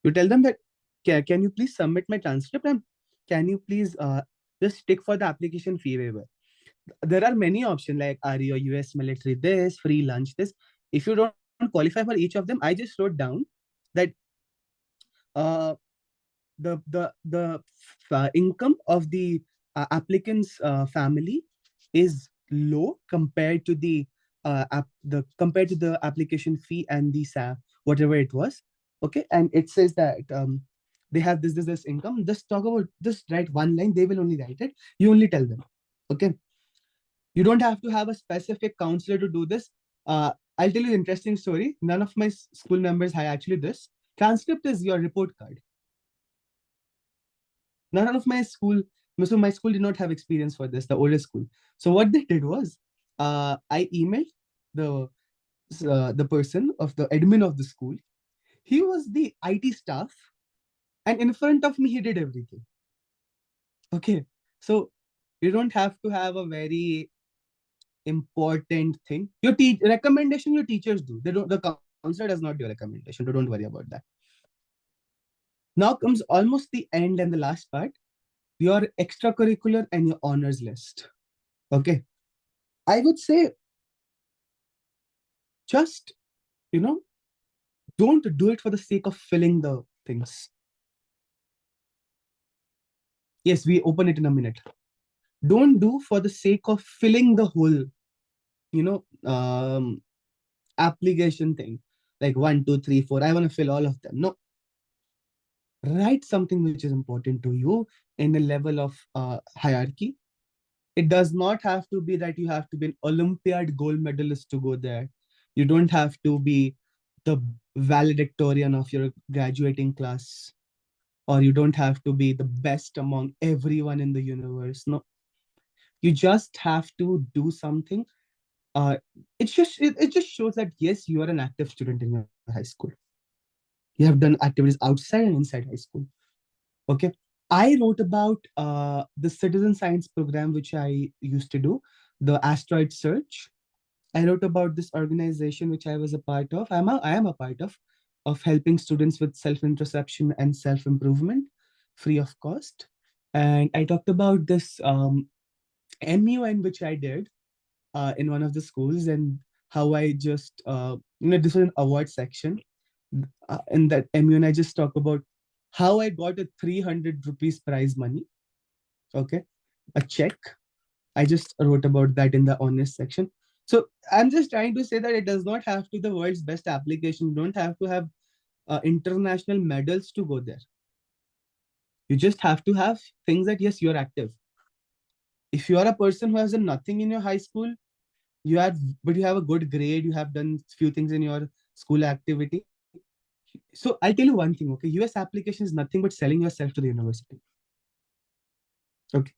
[SPEAKER 3] You tell them that, can you please submit my transcript and can you please just stick for the application fee waiver? There are many options like are you a US military, this, free lunch, this. If you don't qualify for each of them, I just wrote down that uh, the income of the applicant's family is low compared to the compared to the application fee and the whatever it was. Okay. And it says that they have this income. Just talk about, just write one line. They will only write it. You only tell them. Okay. You don't have to have a specific counselor to do this. I'll tell you an interesting story. None of my school members had actually this. Transcript is your report card. None of my school, so my school did not have experience for this, the older school. So what they did was, I emailed the the person of the admin of the school. He was the IT staff, and in front of me, he did everything. Okay, so you don't have to have a very important thing. Your recommendation your teachers do. They don't. The counselor does not do a recommendation. So don't worry about that. Now comes almost the end and the last part. Your extracurricular and your honors list. Okay. I would say just, you know, don't do it for the sake of filling the things. Yes, we open it in a minute. Don't do for the sake of filling the whole, you know, application thing. Like 1, 2, 3, 4. I want to fill all of them. No, write something which is important to you in a level of hierarchy. It does not have to be that you have to be an Olympiad gold medalist to go there. You don't have to be the valedictorian of your graduating class, or you don't have to be the best among everyone in the universe. No, you just have to do something. Uh, it just shows that yes, you are an active student in your high school. You have done activities outside and inside high school. Okay. I wrote about the citizen science program which I used to do, the asteroid search. I wrote about this organization which I was a part of. I am a part of helping students with self-introspection and self-improvement, free of cost. And I talked about this MUN which I did in one of the schools, and how I just this was an award section. In that MUN, I just talk about how I got a 300 rupees prize money. Okay, a check. I just wrote about that in the honors section. So I'm just trying to say that it does not have to the world's best application. You don't have to have international medals to go there. You just have to have things that yes, you're active. If you are a person who has done nothing in your high school, but you have a good grade, you have done few things in your school activity. So I'll tell you one thing, okay? US application is nothing but selling yourself to the university. Okay.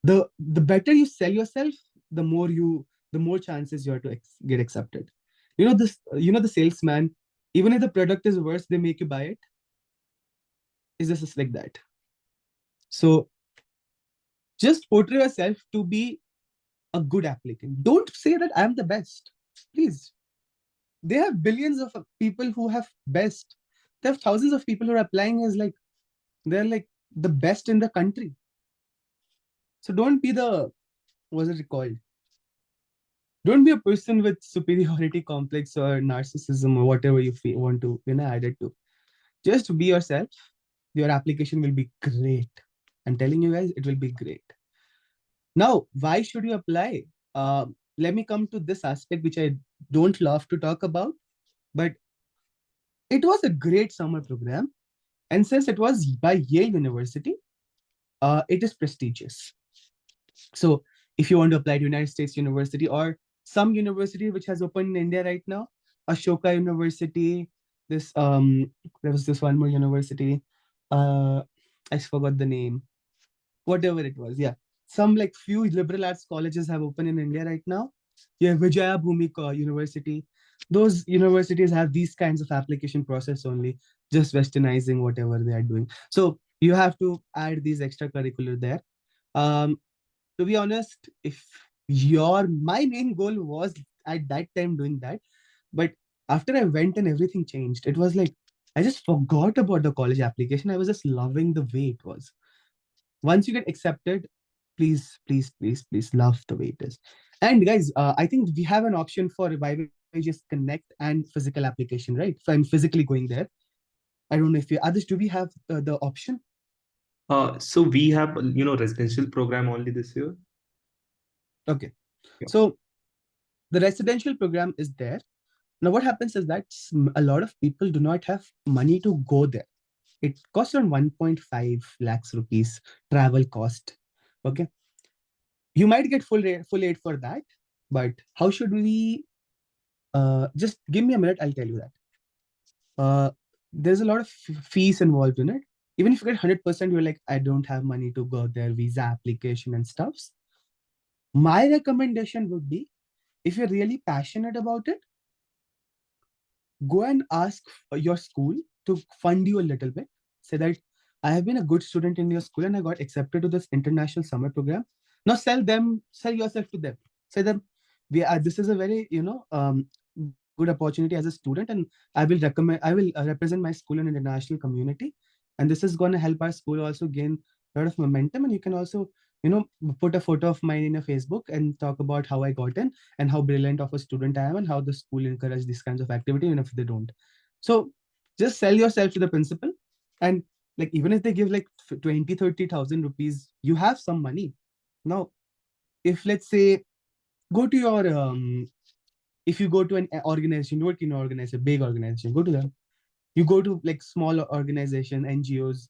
[SPEAKER 3] The better you sell yourself, the more chances you are to get accepted. The salesman, even if the product is worse, they make you buy it. It's just like that. So just portray yourself to be a good applicant. Don't say that I'm the best. Please. They have billions of people who have best. They have thousands of people who are applying as like they're like the best in the country. So don't be the what's it called? Don't be a person with superiority complex or narcissism or whatever you want to add it to. Just be yourself. Your application will be great. I'm telling you guys, it will be great. Now, why should you apply? Let me come to this aspect which I don't love to talk about, but it was a great summer program. And since it was by Yale University, it is prestigious. So if you want to apply to United States University or some university which has opened in India right now, Ashoka University, there was this one more university, I forgot the name, whatever it was. Yeah, some like few liberal arts colleges have opened in India right now. Yeah, Vijaya Bhumika University. Those universities have these kinds of application process only, just westernizing whatever they are doing. So you have to add these extracurricular there. Um, to be honest, if my main goal was at that time doing that, but after I went and everything changed, it was like I just forgot about the college application. I was just loving the way it was. Once you get accepted, please, please, please, please love the way it is. And guys, I think we have an option for YYGS Connect and physical application, right? So I'm physically going there. I don't know if you others, do we have the option?
[SPEAKER 2] So we have, residential program only this year.
[SPEAKER 3] Okay.
[SPEAKER 2] Yeah.
[SPEAKER 3] So the residential program is there. Now, what happens is that a lot of people do not have money to go there. It costs around 1.5 lakhs rupees travel cost. Okay. You might get full aid for that, but how should we? Just give me a minute. I'll tell you that. There's a lot of fees involved in it. Even if you get 100%, you're like, I don't have money to go there, visa application and stuffs. My recommendation would be, if you're really passionate about it, go and ask your school to fund you a little bit. Say that I have been a good student in your school and I got accepted to this international summer program. Now sell yourself to them. Say them, this is a very good opportunity as a student, and I will represent my school in an international community, and this is going to help our school also gain a lot of momentum. And you can also put a photo of mine in your Facebook and talk about how I got in and how brilliant of a student I am and how the school encourage these kinds of activity, even if they don't. So just sell yourself to the principal, and like even if they give like 20,000-30,000 rupees, you have some money. Now, if let's say go to your if you go to an organization, you work in an organization, big organization, go to them. You go to like small organization, NGOs,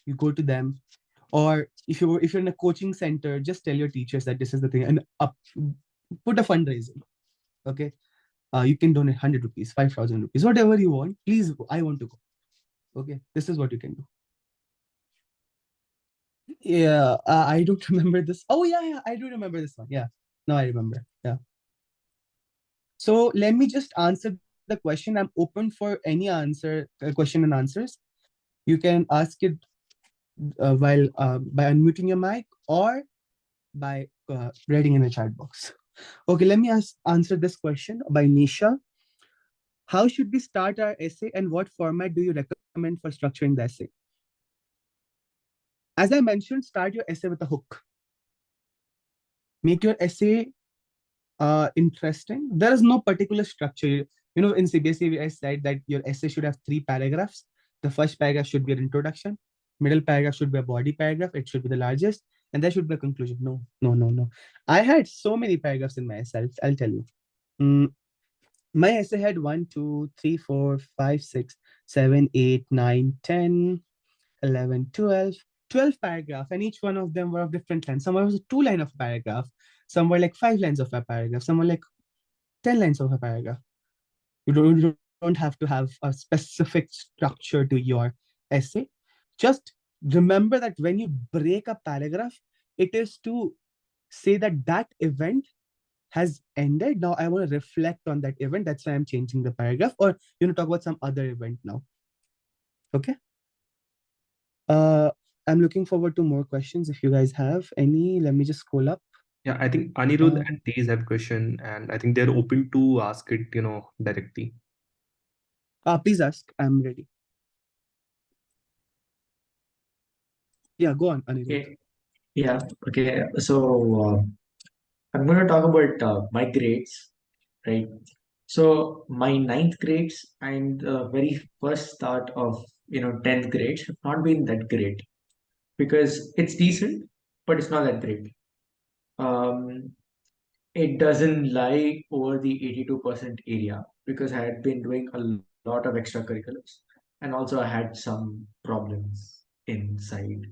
[SPEAKER 3] you go to them. Or if you're in a coaching center, just tell your teachers that this is the thing and put a fundraising. Okay. You can donate 100 rupees, 5,000 rupees, whatever you want. Please, I want to go. Okay. This is what you can do. Yeah. I don't remember this. Oh, yeah. I do remember this one. Yeah. No, I remember. Yeah. So let me just answer the question. I'm open for any question and answers. You can ask it while by unmuting your mic or by writing in the chat box. Okay, let me answer this question by Nisha. How should we start our essay and what format do you recommend for structuring the essay? As I mentioned, start your essay with a hook. Make your essay interesting. There is no particular structure. In CBSE, I said that your essay should have 3 paragraphs. The first paragraph should be an introduction. Middle paragraph should be a body paragraph. It should be the largest. And there should be a conclusion. No, no, no, no. I had so many paragraphs in my essay. I'll tell you. Mm, my essay had 1, 2, 3, 4, 5, 6, 7, 8, 9, 10, 11, 12, 12 paragraph, and each one of them were of different length. Some was 2 line of a paragraph, some were like 5 lines of a paragraph, some were like 10 lines of a paragraph. You don't have to have a specific structure to your essay. Just remember that when you break a paragraph, it is to say that that event has ended. Now I want to reflect on that event. That's why I'm changing the paragraph, or talk about some other event now. Okay. Uh, I'm looking forward to more questions. If you guys have any, let me just scroll up.
[SPEAKER 2] Yeah, I think Anirudh
[SPEAKER 3] Um,
[SPEAKER 2] and Tejas have question, and I think they're open to ask it, directly.
[SPEAKER 3] Please ask. I'm ready. Yeah, go on, Anirudh.
[SPEAKER 4] Okay. Yeah. Okay. So I'm going to talk about my grades, right? So my ninth grades and the very first start of 10th grades have not been that great because it's decent, but it's not that great. Um, it doesn't lie over the 82% area because I had been doing a lot of extracurriculars and also I had some problems inside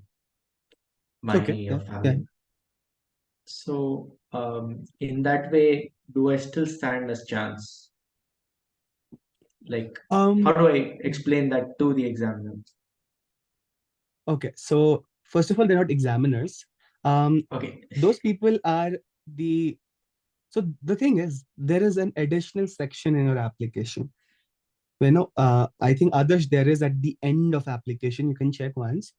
[SPEAKER 4] my
[SPEAKER 3] Okay. Yeah. Yeah.
[SPEAKER 4] family. So, in that way, do I still stand a chance? Like, how
[SPEAKER 3] Um.
[SPEAKER 4] do I explain that to the examiner?
[SPEAKER 3] Okay. So first of all, they're not examiners.
[SPEAKER 4] Okay.
[SPEAKER 3] Those people are the. So the thing is, there is an additional section in your application. I think others there is at the end of application. You can check once.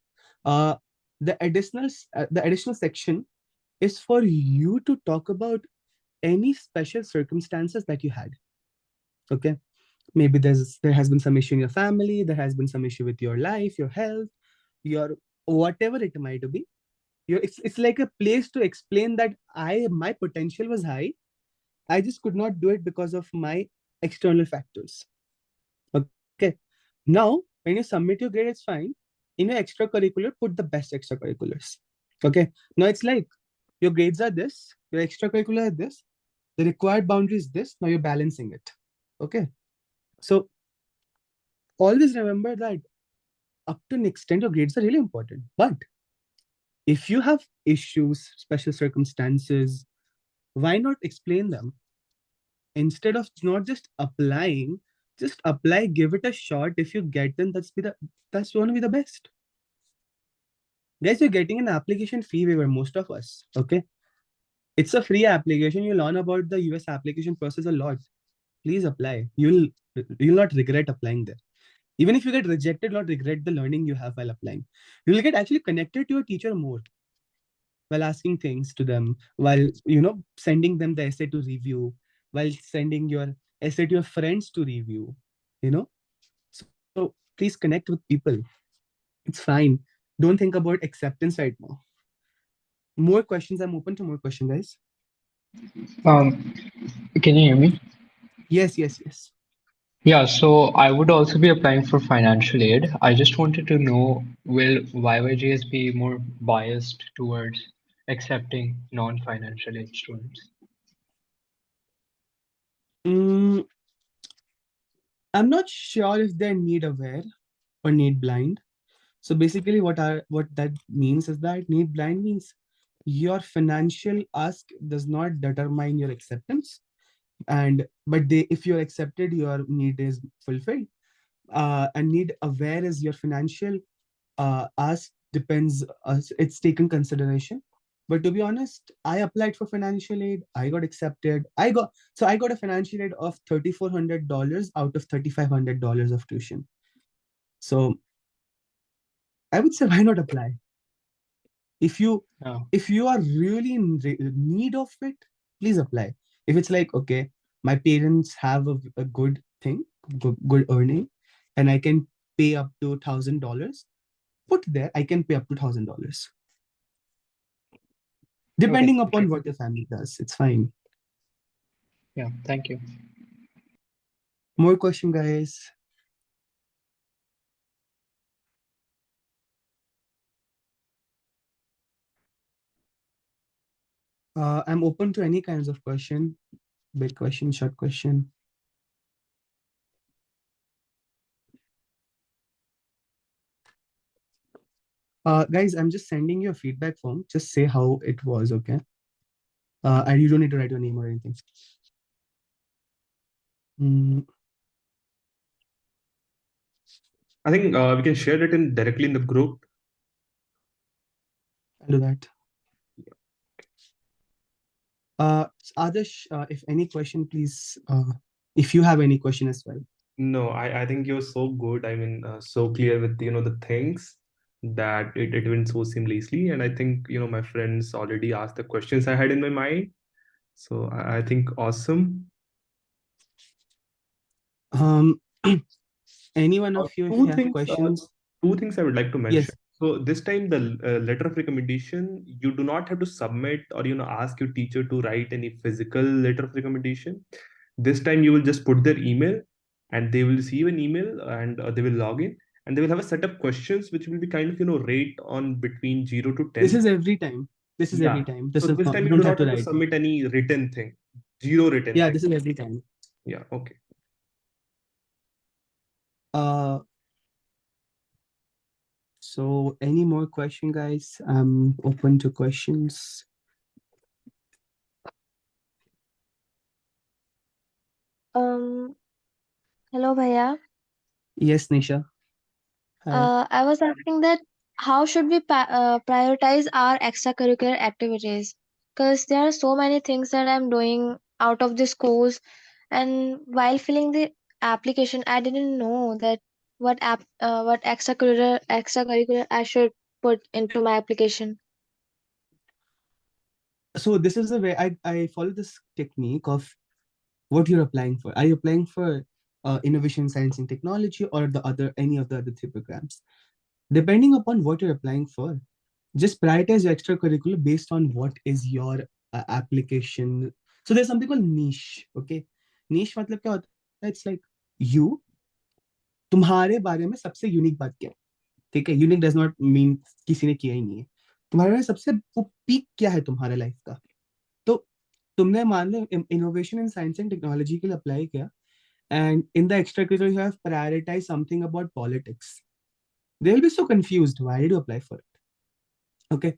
[SPEAKER 3] Uh, the additional section is for you to talk about any special circumstances that you had. Okay, maybe there has been some issue in your family, there has been some issue with your life, your health, your whatever it might be. It's like a place to explain that my potential was high. I just could not do it because of my external factors. Okay. Now, when you submit your grade, it's fine. In your extracurricular, put the best extracurriculars. Okay. Now it's like your grades are this, your extracurricular are this, the required boundary is this. Now you're balancing it. Okay. So always remember that up to an extent, your grades are really important. But if you have issues, special circumstances, why not explain them? Instead of not just apply, give it a shot. If you get them, that's going to be the best. Guys, you're getting an application fee waiver, most of us. Okay. It's a free application. You learn about the US application process a lot. Please apply. You'll not regret applying there. Even if you get rejected, not regret the learning you have while applying. You'll get actually connected to your teacher more while asking things to them, while sending them the essay to review, while sending your essay to your friends to review. You know, so please connect with people. It's fine. Don't think about acceptance right now. More questions. I'm open to more questions, guys.
[SPEAKER 5] Um, can you hear me?
[SPEAKER 3] Yes, yes, yes.
[SPEAKER 5] Yeah, so I would also be applying for financial aid. I just wanted to know, will YYGS be more biased towards accepting non-financial aid students?
[SPEAKER 3] Mm, I'm not sure if they're need aware or need blind. So basically, what that means is that need blind means your financial ask does not determine your acceptance, and but they if you're accepted, your need is fulfilled. And need aware is your financial ask depends. It's taken consideration. But to be honest, I applied for financial aid. I got accepted. I got a financial aid of $3,400 out of $3,500 of tuition. So I would say, why not apply? If you
[SPEAKER 5] Yeah.
[SPEAKER 3] if you are really in need of it, please apply. If it's like, okay, my parents have a good thing, good earning, and I can pay up to $1,000, put there, I can pay up to $1,000.
[SPEAKER 5] Okay,
[SPEAKER 3] Depending
[SPEAKER 5] thank
[SPEAKER 3] upon
[SPEAKER 5] you.
[SPEAKER 3] what your family does, it's fine.
[SPEAKER 5] Yeah, thank you.
[SPEAKER 3] More question, guys. I'm open to any kinds of question, big question, short question. Guys, I'm just sending you a feedback form. Just say how it was, okay? And you don't need to write your name or anything. Mm,
[SPEAKER 2] I think we can share it in directly in the group.
[SPEAKER 3] I'll do that. Adarsh, if any question, please, if you have any question as well.
[SPEAKER 2] No, I think you're so good. I mean, so clear with the things that it went so seamlessly. And I think my friends already asked the questions I had in my mind. So I think awesome.
[SPEAKER 3] Um, any one of you, if you
[SPEAKER 2] Two
[SPEAKER 3] have
[SPEAKER 2] things.
[SPEAKER 3] questions,
[SPEAKER 2] Two things I would like to
[SPEAKER 3] yes.
[SPEAKER 2] mention. So this time, the letter of recommendation, you do not have to submit or ask your teacher to write any physical letter of recommendation. This time, you will just put their email, and they will receive an email, and they will log in, and they will have a set of questions which will be kind of rate on between 0 to 10.
[SPEAKER 3] This is every time. This is every
[SPEAKER 2] Yeah.
[SPEAKER 3] time.
[SPEAKER 2] So
[SPEAKER 3] This is
[SPEAKER 2] this
[SPEAKER 3] not,
[SPEAKER 2] time
[SPEAKER 3] you
[SPEAKER 2] you do
[SPEAKER 3] don't have
[SPEAKER 2] not
[SPEAKER 3] to
[SPEAKER 2] have to
[SPEAKER 3] write.
[SPEAKER 2] submit any written thing. Zero written
[SPEAKER 3] Yeah,
[SPEAKER 2] thing.
[SPEAKER 3] this is every time.
[SPEAKER 2] Yeah. Okay.
[SPEAKER 3] Uh, so any more question, guys? I'm open to questions.
[SPEAKER 6] Hello, Bhaiya.
[SPEAKER 3] Yes, Nisha. Hi.
[SPEAKER 6] I was asking that how should we prioritize our extracurricular activities? Because there are so many things that I'm doing out of the schools, and while filling the application, I didn't know that what extracurricular I should put into my application.
[SPEAKER 3] So this is the way I follow this technique of what you're applying for. Are you applying for innovation, science, and technology, or the other any of the other three programs? Depending upon what you're applying for, just prioritize your extracurricular based on what is your application. So there's something called niche. Okay, niche मतलब क्या होता है? It's like you, तुम्हारे बारे में सबसे unique बात क्या है? ठीक है, यूनिक डज नॉट मीन किसी ने किया ही नहीं है। तुम्हारे में सबसे वो पीक क्या है तुम्हारे लाइफ का? तो तुमने मान लो innovation in science and technology के लिए अप्लाई किया, and in the extracurricular you have prioritized something about politics. They will be so confused. Why did you apply for it? Okay,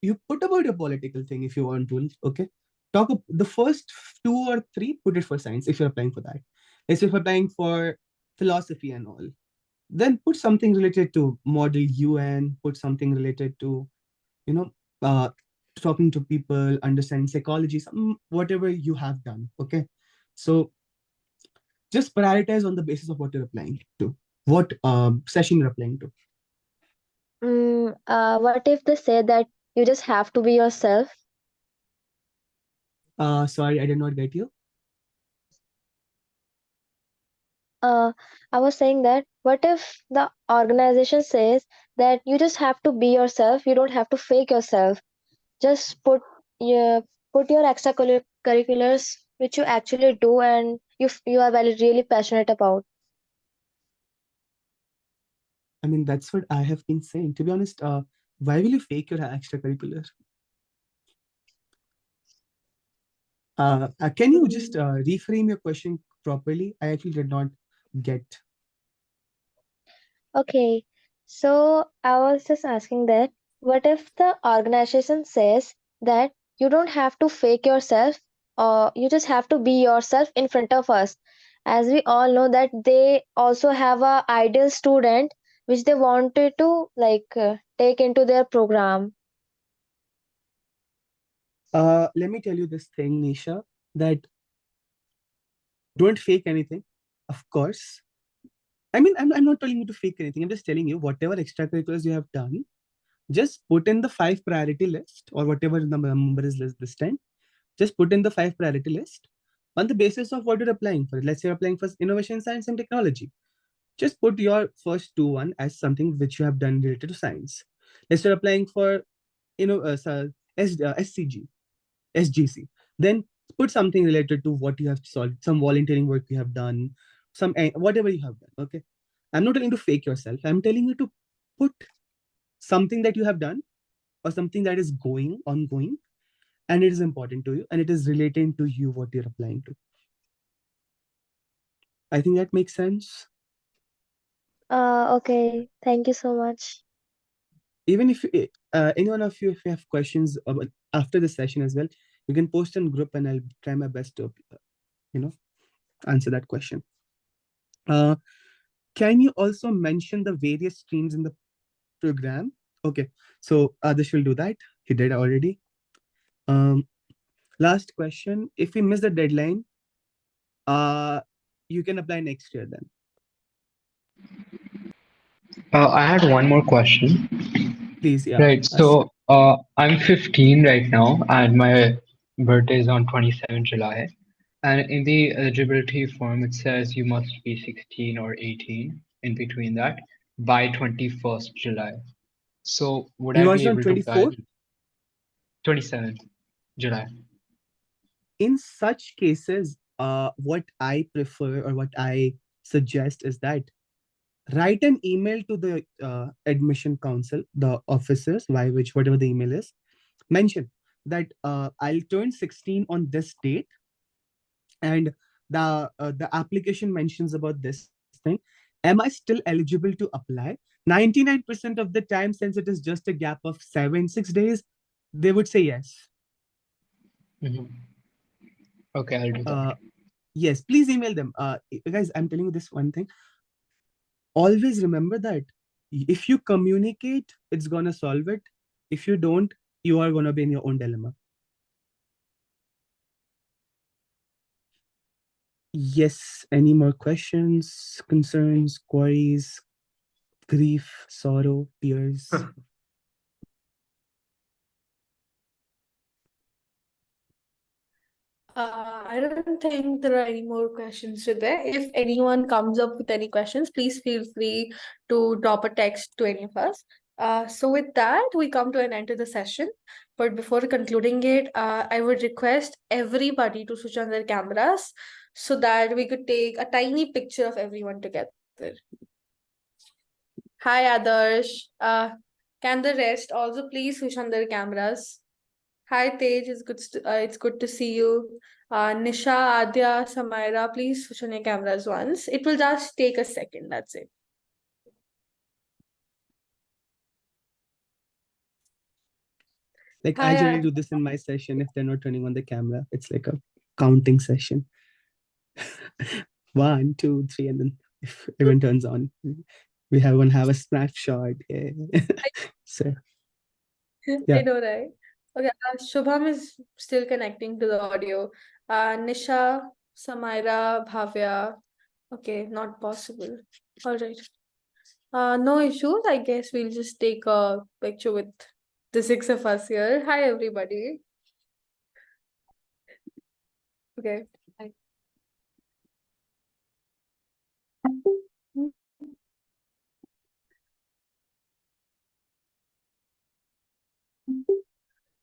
[SPEAKER 3] you put about your political thing if you want to. Okay, the first two or three, put it for science if you're applying for that. If you're applying for philosophy and all, then put something related to model UN, put something related to you know uh, talking to people, understanding psychology, whatever you have done. Okay, so just prioritize on the basis of what you're applying to, what session you're applying to.
[SPEAKER 6] What if they say that you just have to be yourself?
[SPEAKER 3] Sorry, I did not get you.
[SPEAKER 6] I was saying that what if the organization says that you just have to be yourself, you don't have to fake yourself. Just put your extracurriculars which you actually do and you are really passionate about.
[SPEAKER 3] I mean, that's what I have been saying. To be honest, why will you fake your extracurricular? Can you just reframe your question properly? I actually did not get.
[SPEAKER 6] Okay, so I was just asking that what if the organization says that you don't have to fake yourself or you just have to be yourself in front of us, as we all know that they also have a ideal student which they wanted to take into their program.
[SPEAKER 3] Let me tell you this thing, Nisha, that don't fake anything. Of course. I mean, I'm not telling you to fake anything. I'm just telling you whatever extracurriculars you have done, just put in the 5 priority list or whatever the number is list this time. Just put in the 5 priority list on the basis of what you're applying for. Let's say you're applying for innovation, science, and technology. Just put your first 2 as something which you have done related to science. Let's say you're applying for SCG, SGC. Then put something related to what you have solved, some volunteering work you have done, some whatever you have done. Okay. I'm not telling you to fake yourself. I'm telling you to put something that you have done or something that is ongoing, and it is important to you and it is relating to you what you're applying to. I think that makes sense.
[SPEAKER 6] Okay. Thank you so much.
[SPEAKER 3] Even if any one of you, if you have questions about, after the session as well, you can post in group and I'll try my best to answer that question. Can you also mention the various streams in the program? Okay, so Adarsh will do that. He did already. Last question. If we miss the deadline, you can apply next year then.
[SPEAKER 5] I had one more question.
[SPEAKER 3] Please, yeah.
[SPEAKER 5] Right. So I'm 15 right now, and my birthday is on 27 July. And in the eligibility form, it says you must be 16 or 18 in between that by 21st July. So would I
[SPEAKER 3] You
[SPEAKER 5] be
[SPEAKER 3] answered on
[SPEAKER 5] able to apply
[SPEAKER 3] 24?
[SPEAKER 5] 27th July?
[SPEAKER 3] In such cases, what I prefer or what I suggest is that write an email to the admission council, the officers, whatever the email is, mention that I'll turn 16 on this date, and the application mentions about this thing. Am I still eligible to apply? 99% of the time, since it is just a gap of 6 days, they would say yes.
[SPEAKER 5] Mm-hmm. Okay, I'll do that.
[SPEAKER 3] Yes, please email them. Guys, I'm telling you this one thing. Always remember that if you communicate, it's gonna solve it. If you don't, you are gonna be in your own dilemma. Yes, any more questions, concerns, queries, grief, sorrow, tears?
[SPEAKER 1] I don't think there are any more questions today. If anyone comes up with any questions, please feel free to drop a text to any of us. So with that, we come to an end to the session. But before concluding it, I would request everybody to switch on their cameras so that we could take a tiny picture of everyone together. Hi, Adarsh. Can the rest also please switch on their cameras? Hi Tej, it's good to see you. Nisha, Adya, Samaira, please switch on your cameras once. It will just take a second, that's it.
[SPEAKER 3] Like
[SPEAKER 1] Hi,
[SPEAKER 3] I generally do this in my session if they're not turning on the camera. It's like a counting session. 1, 2, 3, and then if everyone turns on, we have a snapshot. Yeah. So yeah.
[SPEAKER 1] I know, right? Okay, Shubham is still connecting to the audio. Nisha, Samaira, Bhavya. Okay, not possible. All right. No issues. I guess we'll just take a picture with the 6 of us here. Hi, everybody. Okay.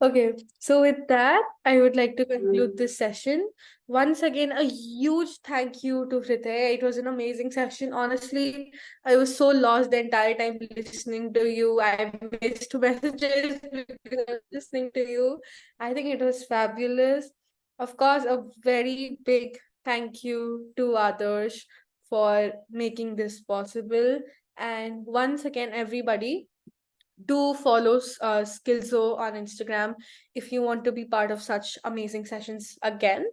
[SPEAKER 1] Okay, so with that, I would like to conclude this session. Once again, a huge thank you to Hriday. It was an amazing session. Honestly, I was so lost the entire time listening to you. I missed messages because I was listening to you. I think it was fabulous. Of course, a very big thank you to Adarsh for making this possible. And once again, everybody, do follow Skillzo on Instagram if you want to be part of such amazing sessions again.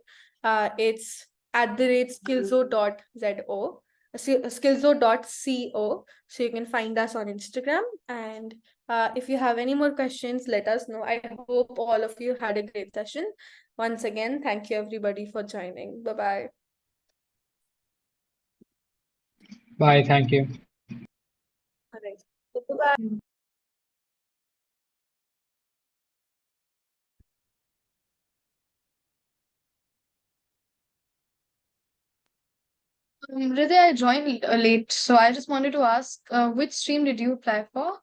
[SPEAKER 1] It's at the rate skillzo.co, skillzo.co. So you can find us on Instagram. And if you have any more questions, let us know. I hope all of you had a great session. Once again, thank you everybody for joining. Bye-bye.
[SPEAKER 5] Bye, thank you.
[SPEAKER 1] All right. Bye-bye. Hriday, I joined late, so I just wanted to ask, which stream did you apply for?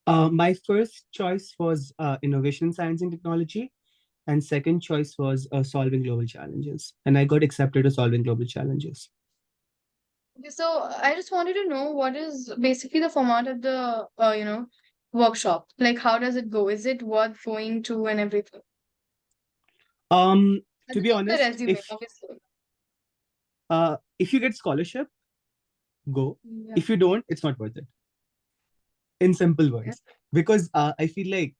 [SPEAKER 3] My first choice was innovation, science, and technology, and second choice was solving global challenges. And I got accepted to solving global challenges.
[SPEAKER 1] Okay, so I just wanted to know what is basically the format of the workshop. Like, how does it go? Is it worth going to and everything?
[SPEAKER 3] Um,
[SPEAKER 1] Other
[SPEAKER 3] to be
[SPEAKER 1] than the
[SPEAKER 3] honest,
[SPEAKER 1] resume, obviously.
[SPEAKER 3] if you get scholarship, go.
[SPEAKER 1] Yeah.
[SPEAKER 3] If you don't, it's not worth it. In simple
[SPEAKER 1] Yeah.
[SPEAKER 3] words, because I feel like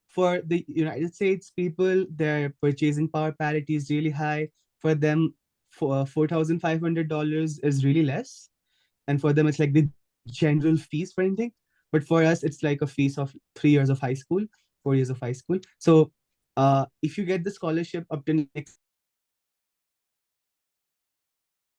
[SPEAKER 3] for the United States people, their purchasing power parity is really high. For them, for $4,500 is really less, and for them it's like the general fees for anything. But for us, it's like a fees of 3 years of high school, 4 years of high school. So if you get the scholarship up to next